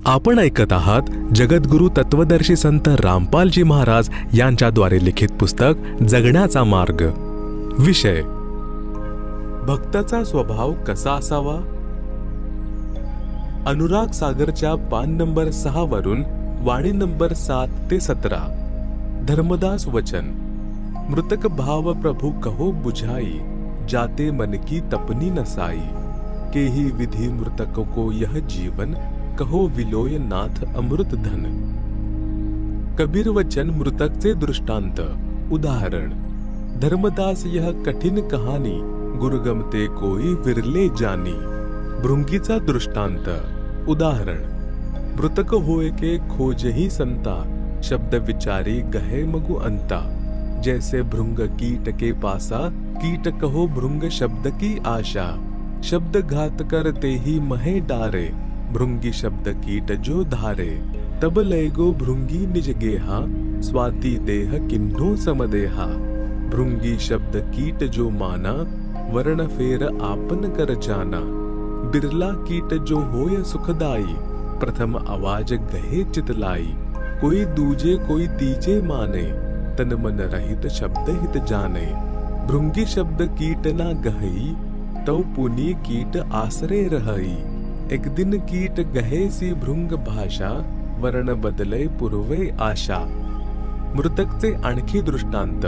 आपण ऐकत आहात जगद्गुरु तत्वदर्शी संत रामपालजी महाराज यांच्याद्वारे लिखित पुस्तक जगण्याचा मार्ग. विषय भक्ताचा स्वभाव कसा असावा. अनुराग सागरच्या पान नंबर 6 वरून वाणी नंबर 7 ते 17. धर्मदास वचन. मृतक भाव प्रभु कहो बुझाई, जाते मन की तपनी नसाई. केही विधि मृतक को यह जीवन, कहो विलोय नाथ अमृत धन. कबीर वचन मृतकचे दृष्टांत. उदाहरण. धर्मदास यह कठिन कहानी, गुरुगमते कोई विरले जानी. भृंगीचा दृष्टांत. उदाहरण. मृतक होय के खोजही संता, शब्द विचारी गहे मगु अंता. जैसे भृंग कीट के पासा, कीट कहो भृंग शब्द की आशा. शब्द घात करते ही महे डारे, भृंगी शब्द कीट जो धारे. तब लयगो भृंगी निज गेहा, स्वाति देह किन्नो समदेहा. भृंगी शब्द कीट जो माना, वर्ण फेर आपन कर जाना. बिरला कीट जो होय सुखदाई, प्रथम आवाज गहे चितलाई. कोई दूजे कोई तीजे माने, तन मन रहित शब्द हित जाने. भृंगी शब्द कीट ना गहई, तो पुनि कीट आसरे रहई. एक दिन कीट गहे सी भृंग भाषा, वर्ण बदले पूर्वे आशा. मृतकचे आणखी दृष्टांत.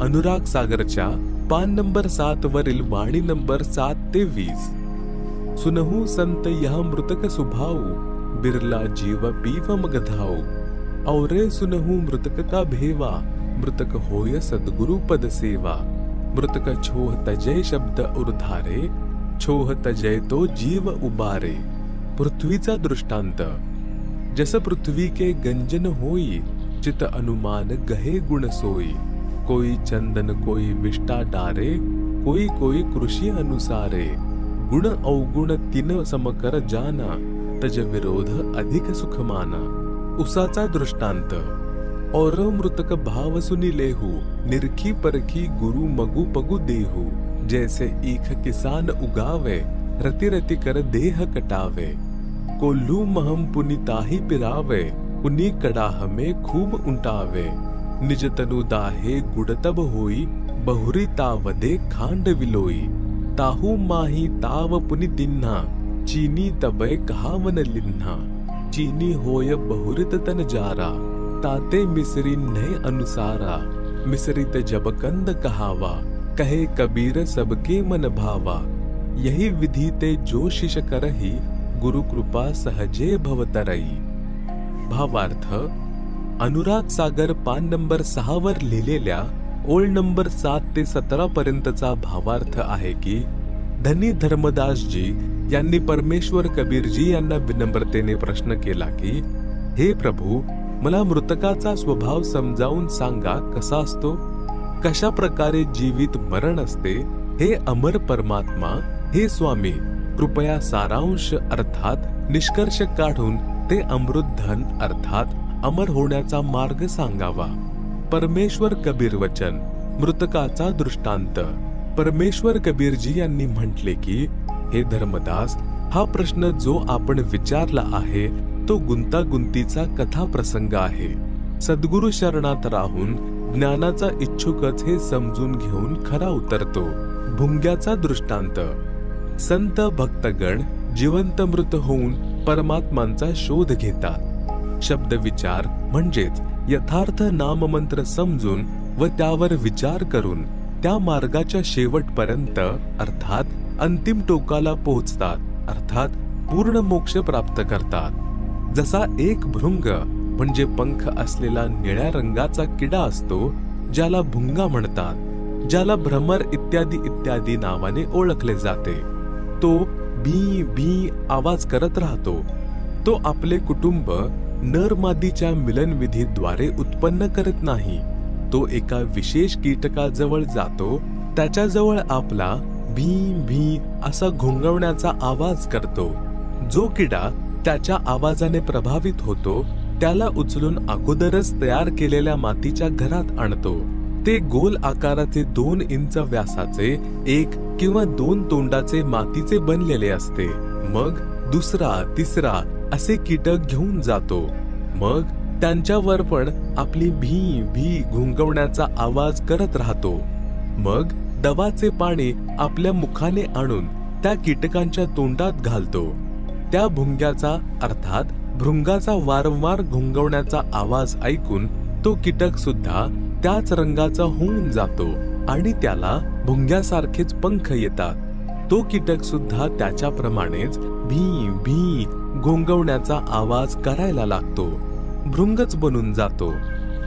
अनुराग सागरच्या पान नंबर 7 वरील वाणी नंबर 7 ते 20. सुनहु संत यह मृतक सुभाऊ, बिरला जीव पीव मग धाऊ. औरे सुनहु मृतक का भेवा, मृतक होय सद्गुरु पद सेवा. मृतक छोह तजय शब्द उर्धारे, छोह तजय तो जीव उबारे. पृथ्वीचा दृष्टांत. जस पृथ्वी के गंजन होई, चित अनुमान गहे गुण सोई. कोई चंदन कोई विष्टा डारे, कोई कोई कृषि अनुसारे. गुण अवगुण तीन समकर जाना, तज विरोध अधिक सुख माना. उसाचा दृष्टांत. और मृतक भाव सुनि लेहु, निरखी परखी गुरु मगु पगु देहु. जैसे ईख किसान उगावे, रति रति कर देह कटावे. कोल्लू महम पुनि ताहि पिरावे, पुनि कड़ाह में खूब उंटावे. निज तनु दाहे गुड़ तब होई, बहुरी तावदे खांड विलोई. ताहु माही ताव पुनि दिन्हा, चीनी तबे कहावन लिन्हा. चीनी होय बहुरित तन जारा, ताते मिसरी नए अनुसारा. मिसरित जब कंद कहावा, कहे कबीर सबके मन भावा. यही विधि ते जो शिष करही, गुरु कृपा सहजे भवतरई. भावार्थ. अनुराग सागर पान नंबर 6 वर लिहिलेल्या ओळ नंबर 7 ते 17 पर्यंतचा भावार्थ आहे की धनी धर्मदासजी यांनी परमेश्वर कबीरजी यांना विनम्रतेने प्रश्न केला की, हे प्रभू, मला मृतकाचा स्वभाव समजावून सांगा कसा असतो. कशा प्रकारे जीवित मरण असते. हे अमर परमात्मा, हे स्वामी, कृपया सारांश अर्थात निष्कर्ष काढून ते अमृत धन अर्थात अमर होण्याचा मार्ग सांगावा. परमेश्वर कबीर वचन. मृतकाचा दृष्टांत. परमेश्वर कबीरजी यांनी म्हटले की, हे धर्मदास, हा प्रश्न जो आपण विचारला आहे तो गुंतागुंतीचा कथा प्रसंग आहे. सद्गुरु शरणात राहून ज्ञानाचा इच्छुकच हे समजून घेऊन खरा उतरतो. भुंग्याचा दृष्टांत. संत भक्तगण जिवंत मृत होऊन परमात्मांचा शोध घेतात. शब्द विचार म्हणजेच यथार्थ नाममंत्र समजून व त्यावर विचार करून त्या मार्गाच्या शेवटपर्यंत अर्थात अंतिम टोकाला पोहोचतात, अर्थात पूर्ण मोक्ष प्राप्त करतात. जसा एक भृंग म्हणजे पंख असलेला निळ्या रंगाचा किडा असतो, ज्याला भुंगा म्हणतात, ज्याला भ्रमर इत्यादी इत्यादी नावाने ओळखले जाते. तो भी भी आवाज करत राहतो. तो आपले कुटुंब नर मादीच्या मिलनविधीद्वारे उत्पन्न करत नाही. तो एका विशेष कीटकाजवळ जातो, त्याच्याजवळ आपला भी भी असा घोंगवण्याचा आवाज करतो. जो किडा त्याच्या आवाजाने प्रभावित होतो, त्याला उचलून अगोदरच तयार केलेल्या मातीच्या घरात आणतो. ते गोल आकाराचे 2 इंच व्यासाचे 1 किंवा 2 तोंडाचे मातीचे बनलेले असते. मग दुसरा, तिसरा असे कीटक घेऊन जातो. मग त्यांच्यावर पण आपली भी भी घुंगवण्याचा आवाज करत राहतो. मग दवाचे पाणी आपल्या मुखाने आणून त्या कीटकांच्या तोंडात घालतो. त्या भुंग्याचा अर्थात भृंगाचा वारंवार घुंगवण्याचा आवाज ऐकून तो कीटक सुद्धा त्याच रंगाचा होऊन जातो आणि त्याला भुंग्यासारखेच पंख येतात. तो कीटक सुद्धा त्याच्याप्रमाणेच भी भी घोंगवण्याचा आवाज करायला लागतो, भृंगच बनून जातो.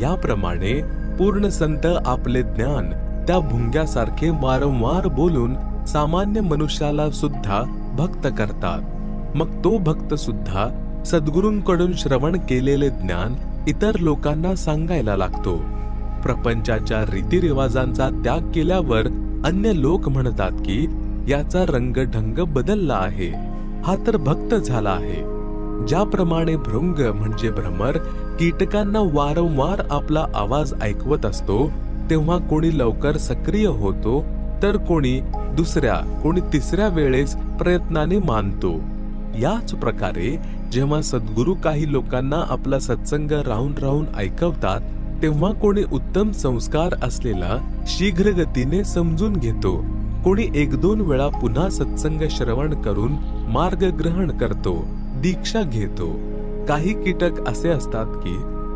याप्रमाणे पूर्ण संत आपले ज्ञान त्या भुंग्यासारखे वारंवार बोलून सामान्य मनुष्याला सुद्धा भक्त करतात. मग तो भक्त सुद्धा सद्गुरूंकडून श्रवण केलेले ज्ञान इतर लोकांना सांगायला लागतो. प्रपंचाच्या रीतिरिवाजांचा त्याग केल्यावर अन्य लोक म्हणतात की याचा रंगढंग बदलला आहे, हा तर भक्त झाला आहे. ज्याप्रमाणे भृंग म्हणजे भ्रमर कीटकांना वारंवार आपला आवाज ऐकवत असतो, तेव्हा कोणी लवकर सक्रिय होतो तर कोणी दुसऱ्या कोणी तिसऱ्या वेळेस प्रयत्नाने मानतो. याच प्रकारे जेव्हा सद्गुरू काही लोकांना आपला सत्संग राहून राहून ऐकवतात, तेव्हा कोणी उत्तम संस्कार असलेला शीघ्र गतीने समजून घेतो, कोणी 1-2 वेळा पुन्हा सत्संग श्रवण करून मार्ग ग्रहण करतो, दीक्षा घेतो. काही कीटक असे असतात की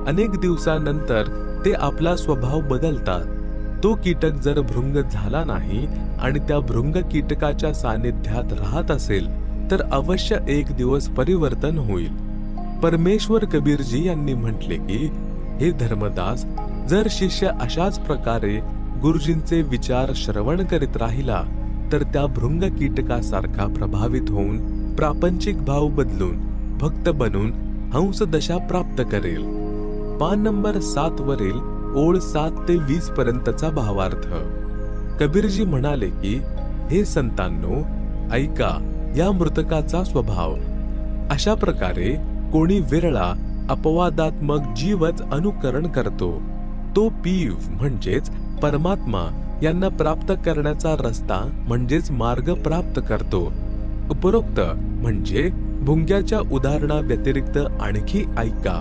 अनेक दिवसानंतर ते आपला स्वभाव बदलतात. तो कीटक जर भृंग झाला नाही आणि त्या भृंग कीटकाच्या सानिध्यात राहत असेल तर अवश्य एक दिवस परिवर्तन होईल. परमेश्वर कबीरजी यांनी म्हटले की, हे धर्मदास, जर शिष्य अशाच प्रकारे गुरुजींचे विचार श्रवण करीत राहिला तर त्या भृंग कीटकासारखा प्रभावित होऊन प्रापंचिक भाव बदलून भक्त बनून हंस दशा प्राप्त करेल. पान नंबर 7 वरील ओळ 7 ते 20 पर्यंतचा भावार्थ. कबीरजी म्हणाले की, हे संतांनो, ऐका या मृतकाचा स्वभाव. अशा प्रकारे कोणी विरळा अपवादात्मक जीवच अनुकरण करतो. तो पीव म्हणजेच परमात्मा यांना प्राप्त करण्याचा रस्ता म्हणजेच मार्ग प्राप्त करतो. उपरोक्त म्हणजे भुंग्याच्या उदाहरणा व्यतिरिक्त आणखी ऐका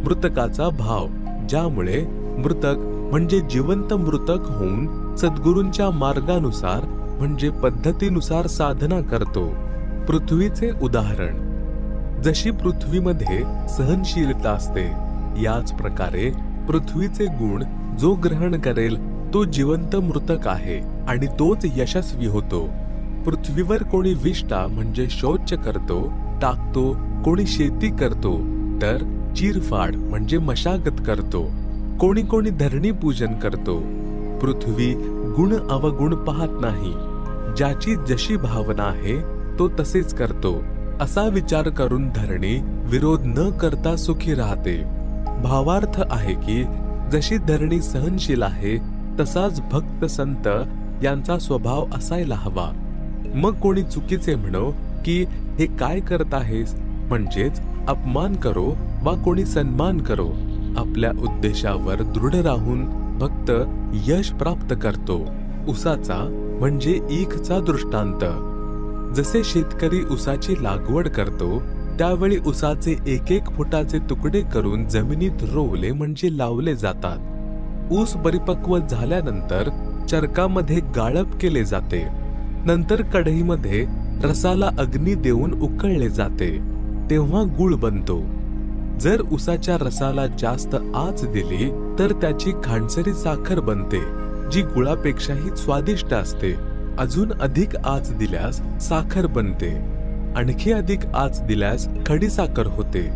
मृतकाचा भाव, ज्यामुळे मृतक म्हणजे जिवंत मृतक होऊन सद्गुरूंच्या मार्गानुसार म्हणजे पद्धतीनुसार साधना करतो. पृथ्वीचे उदाहरण. जशी पृथ्वीमध्ये सहनशीलता असते, याच प्रकारे पृथ्वीचे गुण जो ग्रहण करेल तो जिवंत मृतक आहे आणि तोच यशस्वी होतो. पृथ्वीवर कोणी विष्ठा म्हणजे शौच करतो, टाकतो, कोणी शेती करतो तर चिरफाड म्हणजे मशागत करतो, कोणी कोणी धरणी पूजन करतो. पृथ्वी गुण अवगुण पाहत नाही, ज्याची जशी भावना आहे तो तसेच करतो. असा विचार करून धरणी विरोध न करता सुखी राहते. भावार्थ आहे की जशी धरणी सहनशील आहे तसाच भक्त संत यांचा स्वभाव असायला हवा. मग कोणी चुकीचे म्हणो की हे काय करत आहेस, म्हणजेच अपमान करो वा कोणी सन्मान करो, आपल्या उद्देशावर दृढ राहून भक्त यश प्राप्त करतो. उसाचा म्हणजे ईखचा दृष्टांत. जसे शेतकरी उसाची लागवड करतो त्यावेळी उसाचे 1-1 फुटाचे तुकडे करून जमिनीत रोवले म्हणजे लावले जातात. ऊस परिपक्व झाल्यानंतर चरकामध्ये गाळप केले जाते. नंतर कढईमध्ये रसाला अग्नी देऊन उकळले जाते, तेव्हा गुळ बनतो. जर उसाच्या रसाला जास्त आच दिली तर त्याची खांडसरी साखर बनते, जी गुळापेक्षाही स्वादिष्ट असते. अजून अधिक आच दिल्यास साखर बनते, आणखी अधिक आच दिल्यास खडीसाखर होते,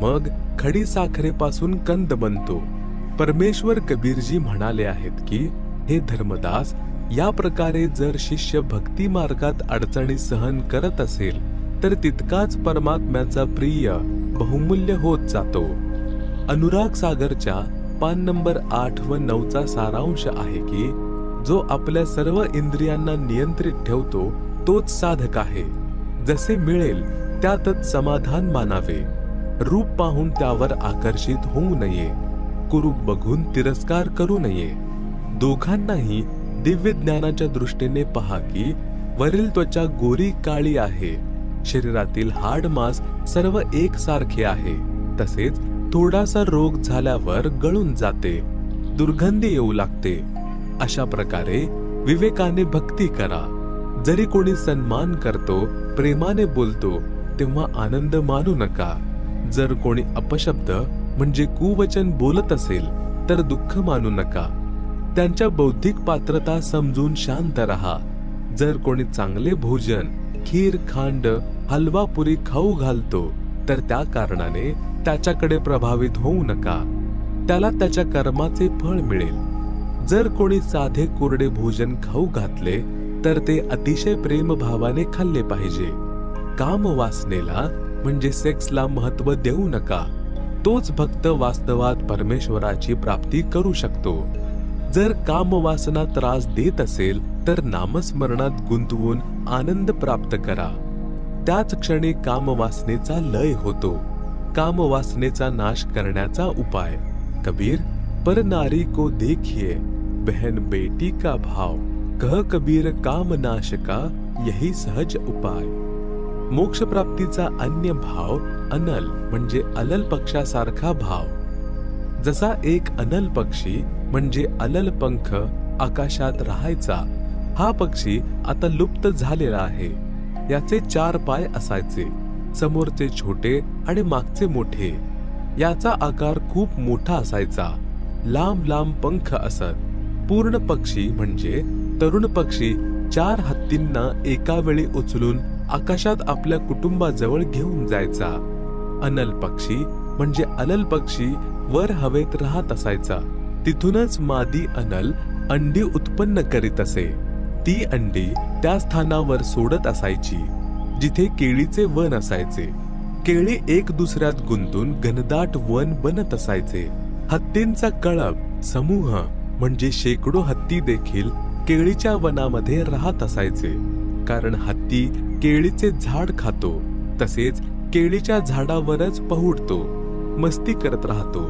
मग खडीसाखरेपासून कंद बनतो. परमेश्वर कबीरजी म्हणाले आहेत की, हे धर्मदास, या प्रकारे जर शिष्य भक्ती मार्गात अडचणी सहन करत असेल तर तितकाच परमात्म्याचा प्रिय बहुमूल्य होत जातो. अनुराग सागरच्या पान नंबर 8 व 9 सारांश आहे की, जो आपल्या सर्व इंद्रियांना नियंत्रित ठेवतो तोच साधक आहे. जसे मिळेल त्यातच समाधान मानावे. रूप पाहून त्यावर आकर्षित होऊ नये, कुरूप बघून तिरस्कार करू नये. दोघांनाही दिव्य ज्ञानाच्या दृष्टीने पहा की वरील त्वचा गोरी काळी आहे, शरीरातील हाड मांस सर्व एकसारखे आहे, तसेच थोडासा रोग झाल्यावर गळून जाते, दुर्गंधी येऊ लागते. अशा प्रकारे विवेकाने भक्ती करा. जरी कोणी सन्मान करतो, प्रेमाने बोलतो, तेव्हा आनंद मानू नका. जर कोणी अपशब्द म्हणजे कुवचन बोलत असेल तर दुःख मानू नका. त्यांच्या बौद्धिक पात्रता समजून शांत रहा. जर कोणी चांगले भोजन, खीर, खांड, हलवा, पुरी खाऊ घालतो तर त्या कारणाने त्याच्याकडे प्रभावित होऊ नका. त्याला त्याच्या कर्माचे फळ मिळेल. जर कोणी साधे कोरडे भोजन खाऊ घातले तर ते अतिशय प्रेमभावाने खाल्ले पाहिजे. काम वासनेला म्हणजे सेक्सला महत्व देऊ नका. तोच भक्त वास्तवात परमेश्वराची प्राप्ती करू शकतो. जर काम वासना त्रास देत असेल तर नामस्मरणात गुंतवून आनंद प्राप्त करा. त्याच क्षणी कामवासनेचा लय होतो. कामवासनेचा नाश करण्याचा उपाय. कबीर, पर नारी को देखिए बहन बेटी का भाव, कह कबीर काम नाश का यही सहज उपाय. मोक्ष प्राप्तीचा अन्य भाव अनल म्हणजे अलल पक्षासारखा भाव. जसा एक अनल पक्षी म्हणजे अलल पंख आकाशात राहायचा, हा पक्षी आता लुप्त झालेला आहे. याचे 4 पाय असायचे, समोरचे छोटे आणि मागचे मोठे. याचा आकार खूप मोठा असायचा, लांब लांब पंख असत. पूर्ण पक्षी म्हणजे तरुण पक्षी 4 हत्तींना एका वेळी उचलून आकाशात आपल्या कुटुंबाजवळ घेऊन जायचा. अनल पक्षी म्हणजे अलल पक्षी वर हवेत राहत असायचा. तिथूनच मादी अनल अंडी उत्पन्न करीत असे. ती अंडी त्या स्थानावर सोडत असायची जिथे केळीचे वन असायचे. केळी एक दुसऱ्यात गुंतून घनदाट वन बनत असायचे. हत्तींचा कळप समूह म्हणजे शेकडो हत्ती देखील केळीच्या वनामध्ये राहत असायचे. कारण हत्ती केळीचे झाड खातो, तसेच केळीच्या झाडावरच पहुडतो, मस्ती करत राहतो.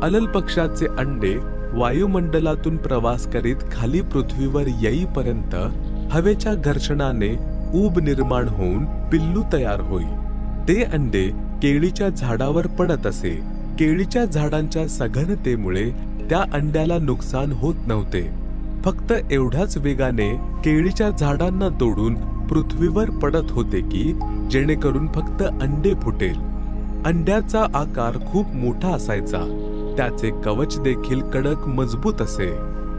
अलल पक्षाचे अंडे वायुमंडलातून प्रवास करीत खाली पृथ्वीवर येईपर्यंत हवेच्या घर्षणाने ऊब निर्माण होऊन पिल्लू तयार होई. ते अंडे केळीच्या झाडावर पडत असे. केळीच्या झाडांच्या सघनतेमुळे त्या अंड्याला नुकसान होत नव्हते. फक्त एवढ्याच वेगाने केळीच्या झाडांना तोडून पृथ्वीवर पडत होते की जेणेकरून फक्त अंडे फुटेल. अंड्याचा आकार खूप मोठा असायचा. त्याचे कवच देखील कडक मजबूत असे.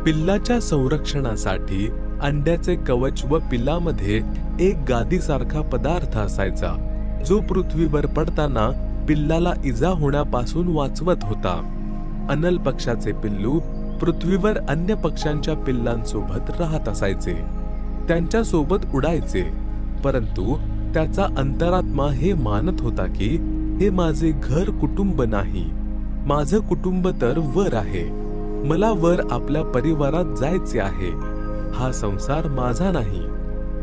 पिल्लाच्या संरक्षणासाठी अंड्याचे कवच व पिल्लामध्ये एक गादीसारखा पदार्थ असायचा, जो पृथ्वीवर पडताना पिल्लाला इजा होण्यापासून वाचवत होता. अनल पक्षाचे पिल्लू पृथ्वीवर अन्य पक्ष्यांच्या पिल्लांसोबत राहत असायचे, त्यांच्या सोबत उडायचे. परंतु त्याचा अंतरात्मा हे मानत होता की हे माझे घर कुटुंब नाही, माझं कुटुंब तर वर आहे. मला वर आपल्या परिवारात जायचे आहे. हा संसार माझा नाही.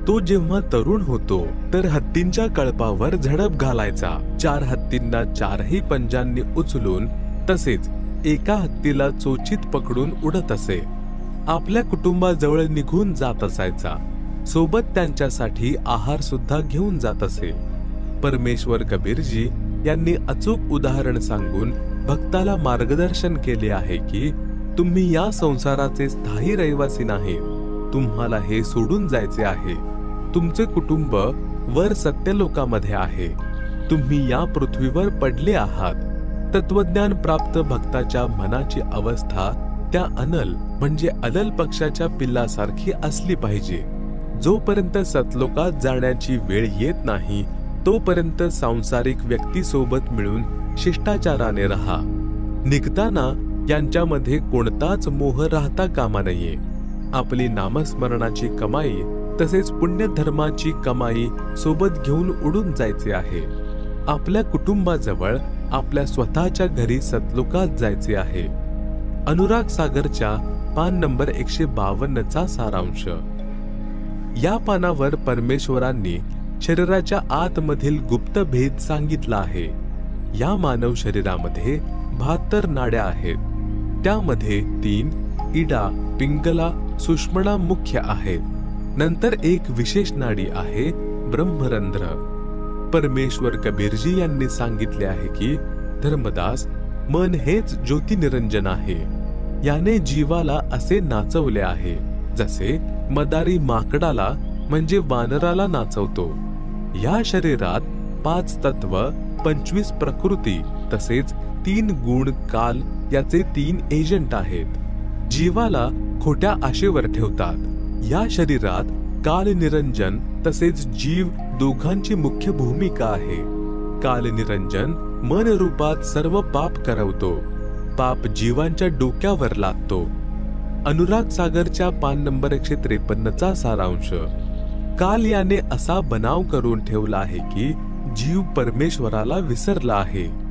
तो जेव्हा तरुण होतो तर हत्तींच्या कळपावर झडप घालायचा. 4 हत्तींना 4ही पंजांनी उचलून तसेच एका हत्तीला चोचीत पकडून उडत असे. आपल्या कुटुंबाजवळ निघून जात असायचा. सोबत त्यांच्यासाठी आहार सुद्धा घेऊन जात असे. परमेश्वर कबीरजी यांनी अचूक उदाहरण सांगून भक्ताला मार्गदर्शन केले आहे की तुम्ही या संसाराचे स्थायी रहिवासी नाही. तुम्हाला हे सोडून जायचे आहे. तुमचे कुटुंब वर सत्यलोकामध्ये आहे. तुम्ही या पृथ्वीवर पडले आहात. तत्वज्ञान प्राप्त भक्ताच्या मनाची अवस्था त्या अनल म्हणजे अलल पक्षाच्या पिल्लासारखी असली पाहिजे. जोपर्यंत सतलोकात जाण्याची वेळ येत नाही तोपर्यंत सांसारिक व्यक्तीसोबत मिळून शिष्टाचाराने राहा. निघताना यांच्यामध्ये कोणताच मोह राहता कामा नये. आपली नामस्मरणाची कमाई तसेच पुण्यधर्माची कमाई सोबत घेऊन उडून जायचे आहे. आपल्या कुटुंबाजवळ आपल्या स्वतःच्या घरी सतलोकात जायचे आहे. अनुराग सागरच्या पान नंबर 152चा सारांश. या पानावर परमेश्वरांनी शरीराच्या आतमधील गुप्त भेद सांगितला आहे. या मानव शरीरामध्ये 72 नाड्या आहेत. त्यामध्ये 3 इडा, पिंगला, सुषमणा मुख्य आहेत. नंतर एक विशेष नाडी आहे ब्रह्मरंध्र. परमेश्वर कबीरजी यांनी सांगितले आहे की धर्मदास, मन हेच ज्योती निरंजन आहे. याने जीवाला असे नाचवले आहे जसे मदारी माकडाला म्हणजे वानराला नाचवतो. या शरीरात 5 तत्व, 25 प्रकृती तसेच 3 गुण काल याचे 3 एजंट आहेत. जीवाला खोट्या आशेवर ठेवतात. या शरीरात काल निरंजन तसेच जीव दोघांची मुख्य भूमिका आहे. काल निरंजन मन रूपात सर्व पाप करवतो. पाप जीवांच्या डोक्यावर लागतो. अनुराग सागरच्या पान नंबर 153चा सारांश. काल याने असा बनाव करून ठेवला आहे की जीव परमेश्वराला विसरला आहे.